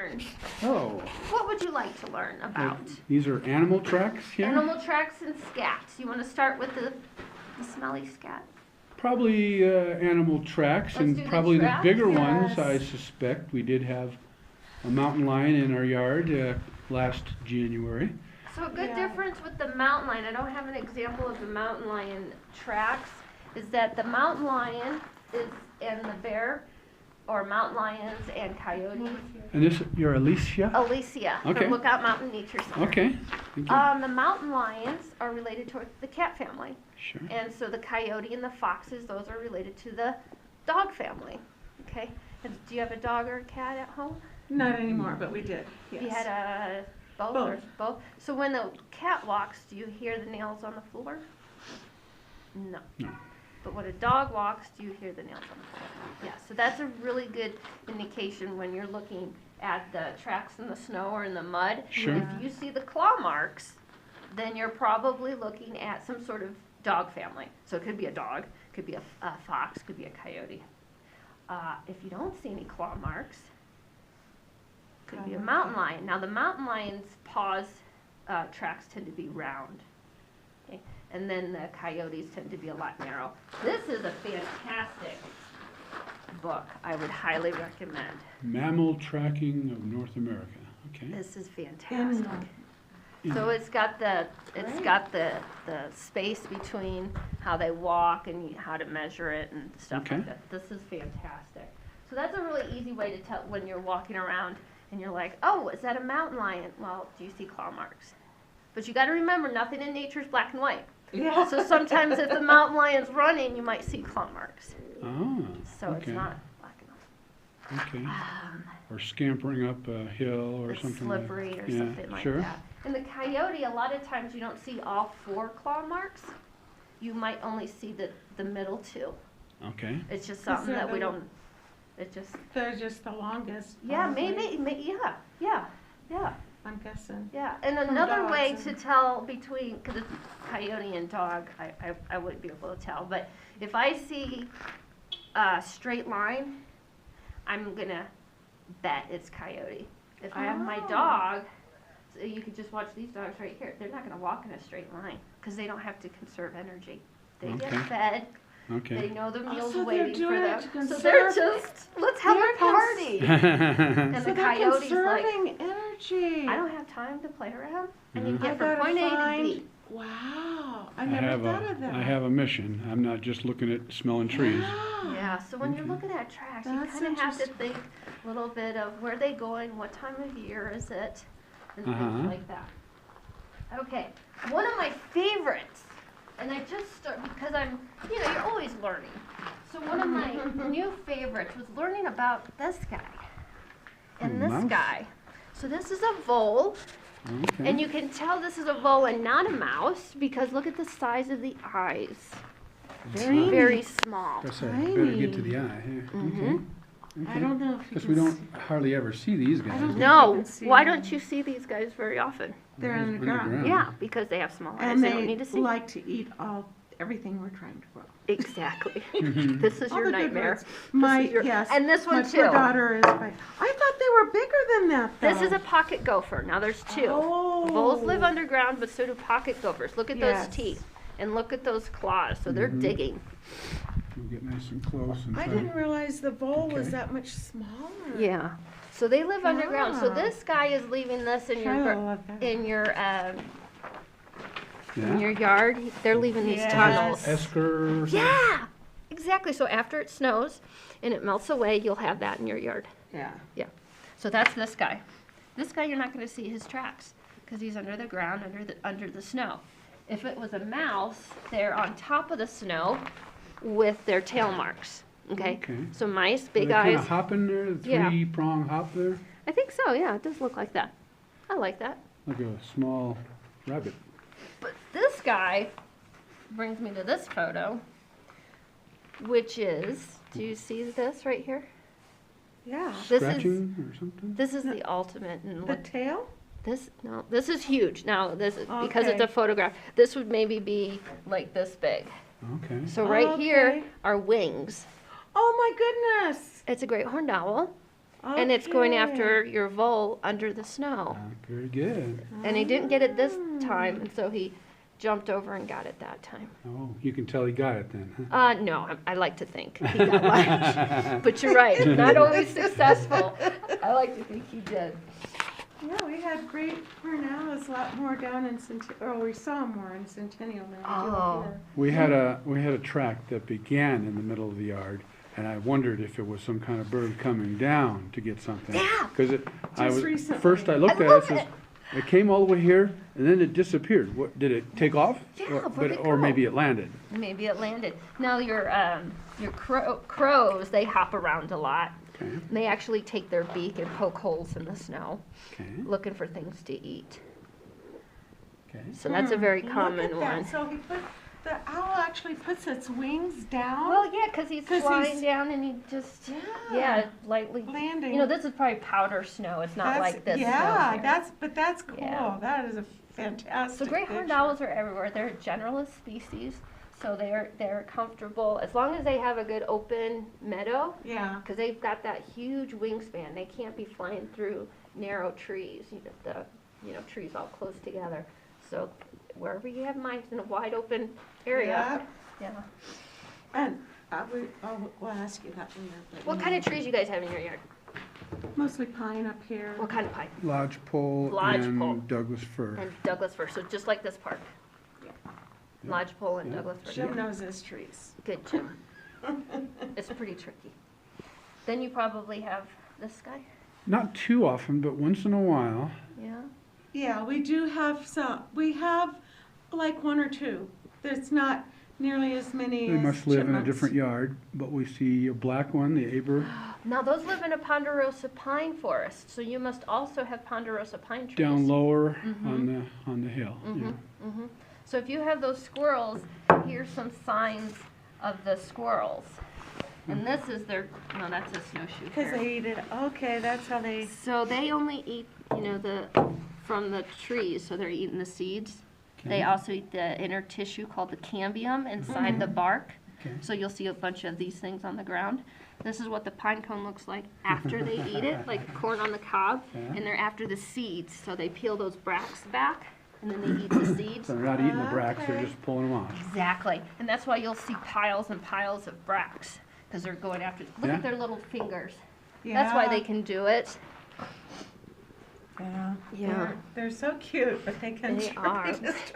learn. Oh. What would you like to learn about? These are animal tracks here? Animal tracks and scats. You want to start with the smelly scat? Probably animal tracks, Let's and do the probably the tracks. bigger ones, Yes. I suspect. We did have a mountain lion in our yard last January. So a good Yeah. difference with the mountain lion, I don't have an example of the mountain lion tracks, is that the mountain lion is, and the bear, or mountain lions and coyotes. And this, you're Alicia? Alicia, Okay. from Lookout Mountain Nature Center. Okay, thank you. The mountain lions are related to the cat family. Sure. And so the coyote and the foxes, those are related to the dog family. Okay? And do you have a dog or a cat at home? Not anymore, but we did. Yes. You had a both? Both. Or both? So when the cat walks, do you hear the nails on the floor? No. No. But when a dog walks, do you hear the nails on the floor? Yeah, so that's a really good indication when you're looking at the tracks in the snow or in the mud. Sure. If you see the claw marks, then you're probably looking at some sort of dog family. So it could be a dog, could be a fox, could be a coyote. If you don't see any claw marks, could be a mountain lion. Now the mountain lion's paws tracks tend to be round. Okay? And then the coyotes tend to be a lot narrow. This is a fantastic book. I would highly recommend. Mammal Tracking of North America. Okay. This is fantastic. Yeah. So it's got the space between how they walk and how to measure it and stuff Okay. like that. This is fantastic. So that's a really easy way to tell when you're walking around and you're like, oh, is that a mountain lion? Well, do you see claw marks? But you got to remember, nothing in nature is black and white. Yeah. So sometimes if the mountain lion's running, you might see claw marks. Ah, So it's okay. not black and white. Okay. Or scampering up a hill or It's something. slippery or yeah, something like sure. that. And the coyote, a lot of times you don't see all 4 claw marks. You might only see the middle 2. Okay. It's just something they're that we the- don't, it just, They're just the longest. yeah, probably, yeah. I'm guessing. Yeah, and From another dogs way and- to tell between, because it's coyote and dog, I wouldn't be able to tell, but if I see a straight line, I'm gonna bet it's coyote. If I have my Oh. dog, so you could just watch these dogs right here, they're not gonna walk in a straight line, because they don't have to conserve energy. They get Okay. fed, Okay. they know the meal's so they're waiting for doing them. it to So they're conserve- just, let's have they're a party. And So the they're coyote's like, conserving energy. I don't have time to play around. I need Mhm. to get I from gotta point A to find- B. Wow, I I never have thought of that. I have a mission. I'm not just looking at smelling trees. Yeah. Yeah, so when you're Okay. looking at tracks, you That's kind of have to interesting. think a little bit of where they going, what time of year is it, and Uh-huh. things like that. Okay, one of my favorites, and I just start because you're always learning. So one of my new favorites was learning about this guy and this mouse? guy. So this is a vole. Okay. And you can tell this is a vole and not a mouse because look at the size of the eyes. Very, Tiny. very small. Guess I better get to Tiny. the eye here. Mhm. Okay. I don't know if you Because can we don't s- hardly ever see these guys. don't No, You can see why them. don't you see these guys very often? They're They're on the in the ground. ground. Yeah, because they have small eyes. And They don't they need to see. like to eat everything we're trying to grow. Exactly. Mhm. This is All your the good nightmare. ones. My, is your- yes. and this one my too. poor daughter is like, I thought they were bigger than that though. This is a pocket gopher. Now there's 2. Oh. Voles live underground, but so do pocket gophers. Look at Yes. those teeth. And look at those claws. So they're Mhm. digging. We'll get nice and close and I try. didn't realize the vole was Okay. that much smaller. Yeah. So they live underground. So Yeah. this guy is leaving this in I your love that. in your Yeah. in your yard. They're leaving these Yes. tunnels. Esker or something? Yeah, exactly. So after it snows and it melts away, you'll have that in your yard. Yeah. So that's this guy. This guy, you're not going to see his tracks because he's under the ground, under the snow. If it was a mouse, they're on top of the snow with their tail marks. Okay. Okay. So mice, Are big they kind eyes. of hopping there, the Yeah. 3-prong hop there? I think so. Yeah, it does look like that. I like that. Like a small rabbit. But this guy brings me to this photo, which is, do you see this right here? Yeah. This is Scratching or something? this is the ultimate. And The look, tail? this is huge. Now this is because it's Okay. a photograph. This would maybe be like this big. Okay. So right here Okay. are wings. Oh my goodness. It's a great horned owl. and it's going Okay. after your vole under the snow. Very good. And he didn't get it this time, and so he jumped over and got it that time. Oh, you can tell he got it then, huh? No, I like to think he got lunch. But you're right, not always successful. I like to think he did. Yeah, we had great Cornellas, a lot more down in we saw more in Centennial than we do Oh. here. We had a track that began in the middle of the yard, and I wondered if it was some kind of bird coming down to get something. Yeah. Because Just recently. first I looked I at love it, it says, it. it came all the way here, and then it disappeared. What, did it take off? Yeah, Or, where'd it or go? maybe it landed. Maybe it landed. Now your crows, they hop around a lot. Okay, They actually take their beak and poke holes in the snow, okay, looking for things to eat. okay. So that's a very Look common at that. one. So the owl actually puts its wings down, Well, yeah, because he's 'Cause flying he's- down and he just, Yeah. lightly. landing. You know, this is probably powder snow. It's not like this snow Yeah, here. that's cool. Yeah. That is a fantastic. So great horned picture. owls are everywhere. They're a generalist species, so they're comfortable as long as they have a good open meadow, Yeah. because they've got that huge wingspan. They can't be flying through narrow trees. Trees all close together. So wherever you have mice in a wide open area. Yeah. And we'll ask you that later. but What kind of trees you guys have in your yard? Mostly pine up here. What kind of pine? Lodgepole and Lodgepole. Douglas fir. And Douglas fir. So just like this park. Yeah. Lodgepole and Yeah. Douglas fir. Jim knows his trees. Good, Jim. It's pretty tricky. Then you probably have this guy. Not too often, but once in a while. Yeah. Yeah, we do have some. We have like one or two. There's not nearly as many They as must live in a chipmunks. different yard, but we see a black one, the Aber, Now those live in a ponderosa pine forest, so you must also have ponderosa pine trees. down lower Mhm. on the hill. Yeah. Mm-hmm. So if you have those squirrels, here's some signs of the squirrels. And this is their, no, that's a snowshoe Because hare. they eat it. Okay, that's how they. So they only eat, from the trees, so they're eating the seeds. They Okay. also eat the inner tissue called the cambium inside the bark. Okay. So you'll see a bunch of these things on the ground. This is what the pine cone looks like after they eat it, like corn on the cob. Yeah. And they're after the seeds, so they peel those bracts back, and then they eat the seeds. So they're not eating the bracts, they're Okay. just pulling them off. Exactly, and that's why you'll see piles and piles of bracts, because they're going after, look Yeah. at their little fingers. Yeah. That's why they can do it. Yeah. Yeah. They're so cute, but they can. They are. just-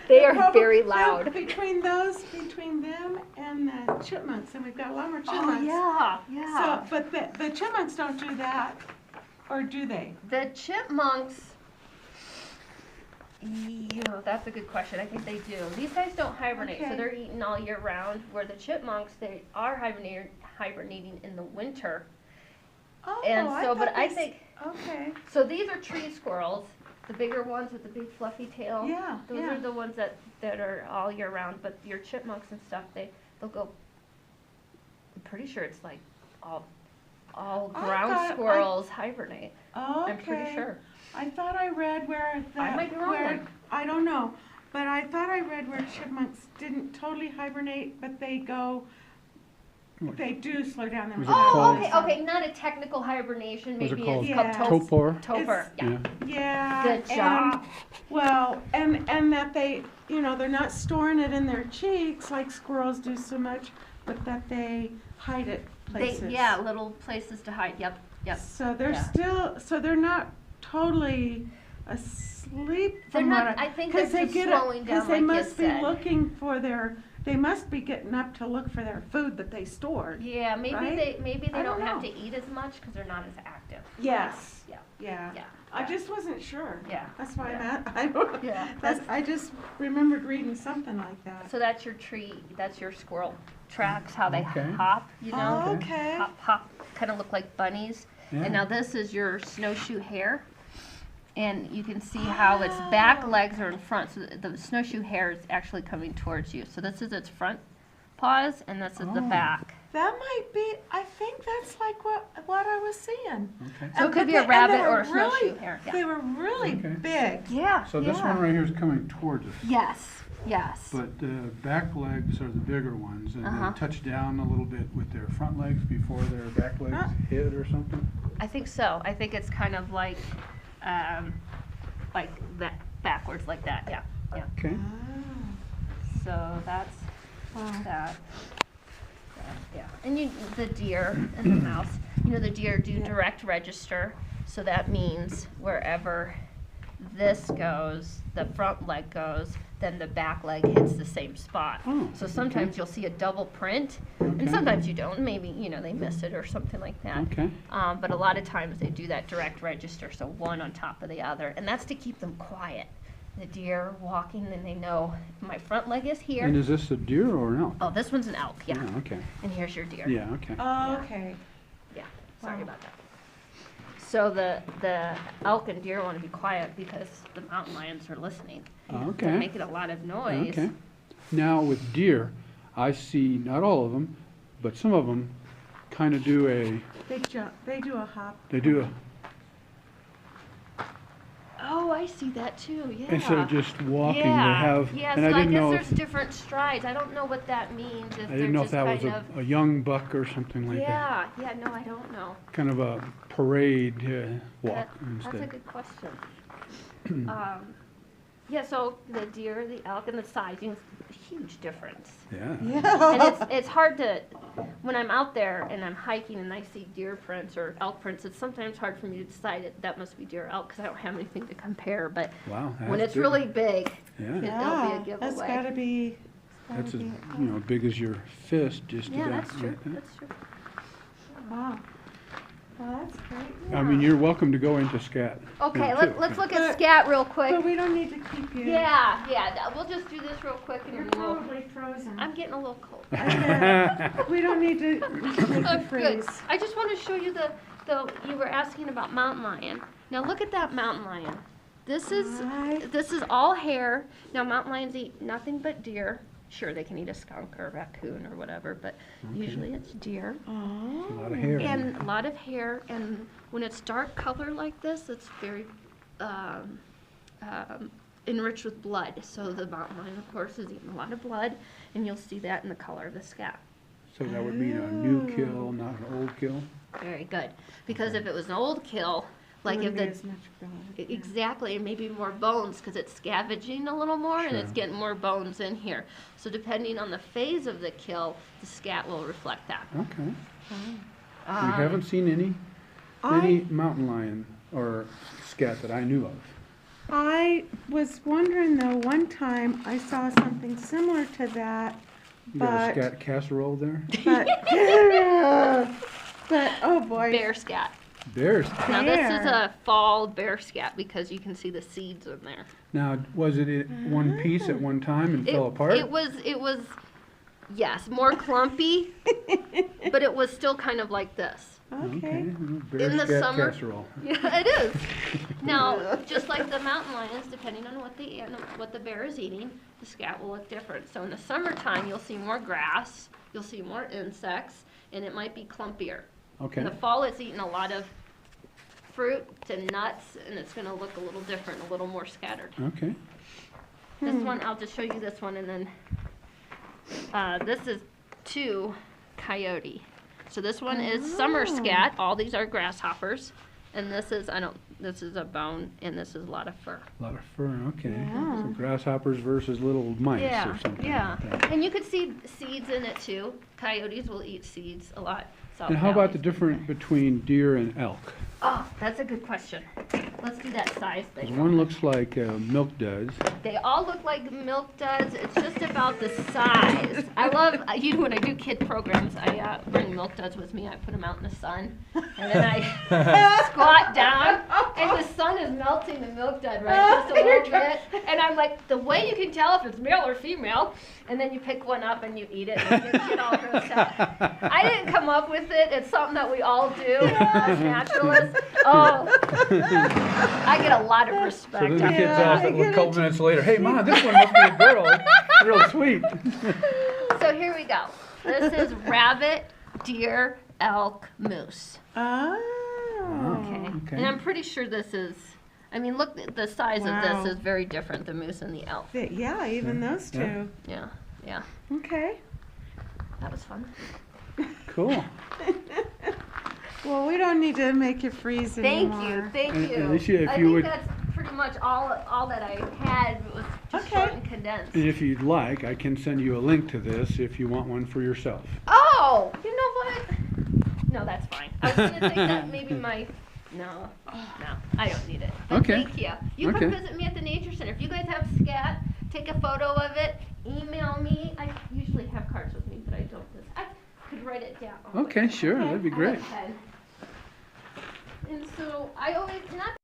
They are Probably- very no, loud. Between them and the chipmunks, and we've got a lot more Oh, chipmunks. yeah. So, but the chipmunks don't do that, or do they? The chipmunks, that's a good question. I think they do. These guys don't hibernate, so Okay. they're eating all year round. Where the chipmunks, they are hibernating in the winter. Oh, And so, thought but I they s- think, Okay. so these are tree squirrels, the bigger ones with the big fluffy tail. Yeah. Those yeah. are the ones that are all year round. But your chipmunks and stuff, they'll go. I'm pretty sure it's like all I ground thought- squirrels hibernate. Okay. I'm pretty sure. I thought I read where the. I might be wrong where, then. I don't know, but I thought I read where chipmunks didn't totally hibernate, but they go. They do slow down their. Was it Oh, called- okay. Not a technical hibernation. Was it Maybe called it's called Yeah. Topor? Topor. Yeah. Yeah. Good job. Well, and that they, they're not storing it in their cheeks like squirrels do so much, but that they hide it places. Little places to hide. Yep. So they're Yeah. so they're not totally asleep. They're from not. what I think they're just slowing down, because they like you must be said. looking for they must be getting up to look for their food that they stored. Yeah, maybe Right? they I don't don't have know. to eat as much because they're not as active. Yes. Yeah. Yeah. Yeah. I just wasn't sure. Yeah. That's why Yeah. I don't. Yeah. I just remembered reading something like that. So that's your tree. That's your squirrel tracks. How they Okay. hop. You know. Oh, okay. Hop, hop. Kind of look like bunnies. Yeah. And now this is your snowshoe hare. And you can see how its back legs are in front. So the snowshoe hare is actually coming towards you. So this is its front paws, and this is the Oh. back. That might be. I think that's like what I was seeing. Okay. So it could But be a and they rabbit were or a really- snowshoe hare. Yeah. They were really Okay. big. Yeah. So this yeah. one right here is coming towards us. Yes. Yes. but the back legs are the bigger ones, and Uh-huh. they touch down a little bit with their front legs before their back legs Huh. hit or something? I think so. I think it's kind of like that backwards like that. Yeah. Yeah. Okay. So that's Wow. that. Yeah. And the deer and the mouse. You know, the deer do Yeah. direct register, so that means wherever this goes, the front leg goes, then the back leg hits the same spot. Oh, So sometimes okay. you'll see a double print, and Okay. sometimes you don't. Maybe, they miss it or something like that. Okay. But a lot of times they do that direct register, so one on top of the other, and that's to keep them quiet. The deer walking, and they know my front leg is here. And is this a deer or an elk? Oh, this one's an elk, yeah. Okay. And here's your deer. Yeah, okay. Oh, okay. Yeah, sorry Wow. about that. So the elk and deer want to be quiet because the mountain lions are listening. They're Okay. making a lot of noise. Okay. Now with deer, I see, not all of them, but some of them kind of do They jump. They do a hop. they do a, Oh, I see that too, yeah. instead of just walking, they Yeah, have, yeah, and so I I didn't guess know there's if, different strides. I don't know what that means, if I they're didn't know if just that was kind of. a young buck or something like that. Yeah, yeah, no, I don't know. Kind of a parade walk That's a instead. good question. Yeah, so the deer, the elk, and the sizing, huge difference. Yeah. And it's hard to, when I'm out there and I'm hiking and I see deer prints or elk prints, it's sometimes hard for me to decide that must be deer or elk because I don't have anything to compare. But Wow. when that's it's big. really big, Yeah. It'll be a Yeah, that's giveaway. gotta be. That's as, gotta big as your fist, just yeah, about. that's true. like that. That's true. Wow. Well, that's great. I mean, you're welcome to go into scat. Okay, now, let's too. look at scat real quick. But we don't need to keep you. Yeah, we'll just do this real quick and You're then we'll. probably frozen. I'm getting a little cold. We don't need to make you Good. freeze. I just want to show you you were asking about mountain lion. Now look at that mountain lion. This is all hair. Now mountain lions eat nothing but deer. Sure, they can eat a skunk or a raccoon or whatever, but usually it's deer. A Oh. lot of hair. And a lot of hair, and when it's dark color like this, it's very enriched with blood. So the mountain lion, of course, is eating a lot of blood, and you'll see that in the color of the scat. So that would mean a new kill, not an old kill? Very good. Because if it was an old kill, like if Wouldn't be the as much blood. exactly, and maybe more bones because it's scavenging a little more and it's Sure. getting more bones in here. So depending on the phase of the kill, the scat will reflect that. Okay. Um, We haven't seen any mountain lion or scat that I knew of. I was wondering though, one time I saw something similar to that, You got a but, scat casserole there? but, oh boy. Bear scat. Bears. Now this is Bear. a fall bear scat because you can see the seeds in there. Now, was it in one piece at one time and fell apart? It was, yes, more clumpy, but it was still kind of like this. Okay. well, bear In the scat summer- casserole. Yeah, it is. Now, just like the mountain lions, depending on what the bear is eating, the scat will look different. So in the summertime, you'll see more grass, you'll see more insects, and it might be clumpier. Okay. In the fall, it's eating a lot of fruit and nuts, and it's going to look a little different, a little more scattered. Okay. This one, I'll just show you this one, and then this is 2 coyote. So this one is summer scat. All these are grasshoppers, and this is this is a bone, and this is a lot of fur. A lot of fur, okay. Yeah. So grasshoppers versus little mice Yeah, or something yeah. like that. And you could see seeds in it too. Coyotes will eat seeds a lot. South And how about the Valley's difference between deer and elk? Oh, that's a good question. Let's do that size 'Cause thing. one looks like milk duds. They all look like milk duds. It's just about the size. I love, when I do kid programs, I bring milk duds with me. I put them out in the sun, and then I squat down, and the sun is melting the milk dud, right, just a little bit. And I'm like, the way you can tell if it's male or female, and then you pick one up and you eat it, and you get all grossed out. I didn't come up with it. It's something that we all do as naturalists. Oh, I get a lot of respect. So then the out of kid's that. off a couple minutes later, hey, Mom, this one must be a girl. It's real sweet. So here we go. This is rabbit, deer, elk, moose. Oh. Okay. Okay. And I'm pretty sure this is I mean, look, the size Wow. of this is very different, the moose and the elk. Yeah, even those two. Yeah. Yeah, yeah, Okay. that was fun. Cool. Well, we don't need to make you freeze Thank anymore. you, thank And you. Alicia, if I you think would- that's pretty much all that I had was just Okay. short and condensed. And if you'd like, I can send you a link to this if you want one for yourself. Oh, you know what? No, that's fine. I was gonna think that maybe no, I don't need it. But Okay. thank you. You Okay. come visit me at the Nature Center. If you guys have scat, take a photo of it, email me. I usually have cards with me, but I don't. I could write it down. Oh, Okay, wait. sure, that'd be I have great. a pen. And so I always, not